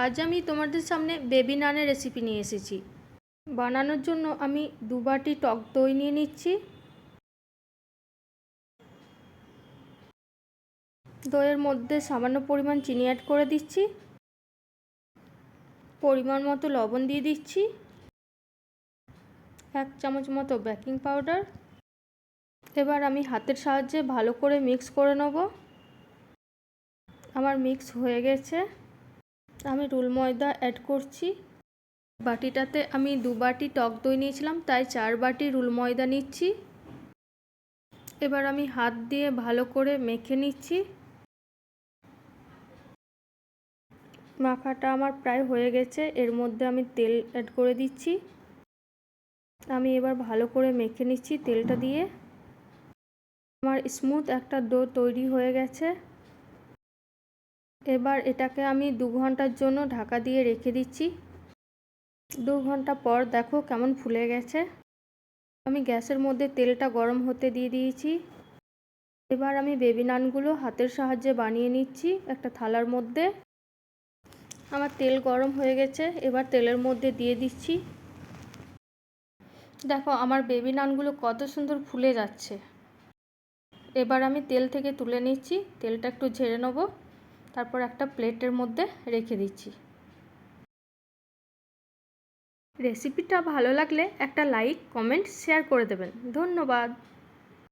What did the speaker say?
আজ আমি তোমাদের সামনে বেবি নানের রেসিপি নিয়ে এসেছি। বানানোর জন্য আমি 2 বাটি টক দই নিয়ে নিচ্ছি। দইয়ের মধ্যে সামান্য পরিমাণ চিনি অ্যাড করে দিচ্ছি। পরিমাণ মতো লবণ দিয়ে দিচ্ছি। 1 চামচ মতো বেকিং পাউডার। এবার আমি হাতের সাহায্যে ভালো করে মিক্স করে নেব। আমার মিক্স হয়ে গেছে। আমি রুল ময়দা অ্যাড করছি। বাটিটাতে আমি 2 বাটি টক দই নিয়েছিলাম, তাই 4 বাটি রুল ময়দা নিচ্ছি। এবার আমি হাত দিয়ে ভালো করে মেখে নিচ্ছি। মাখাটা আমার প্রায় হয়ে গেছে। এর মধ্যে আমি তেল অ্যাড করে দিচ্ছি। আমি এবার ভালো করে মেখে নিচ্ছি তেলটা দিয়ে। আমার স্মুথ একটা ডো তৈরি হয়ে গেছে। এবার এটাকে আমি 2 ঘন্টার জন্য ঢাকা দিয়ে রেখে দিচ্ছি। 2 ঘন্টা পর দেখো কেমন ফুলে গেছে। আমি গ্যাসের মধ্যে তেলটা গরম হতে দিয়ে দিয়েছি। এবার আমি বেবি নানগুলো হাতের সাহায্যে বানিয়ে নিচ্ছি একটা থালার মধ্যে। আমার তেল গরম হয়ে গেছে। এবার তেলের মধ্যে দিয়ে দিচ্ছি। দেখো আমার বেবি নানগুলো কত সুন্দর ফুলে যাচ্ছে। এবার আমি তেল থেকে তুলে নিচ্ছি। তেলটা একটু ঝেড়ে নেব, তারপর একটা প্লেটের মধ্যে রেখে দিচ্ছি। রেসিপিটা ভালো লাগলে একটা লাইক, কমেন্ট, শেয়ার করে দেবেন। ধন্যবাদ।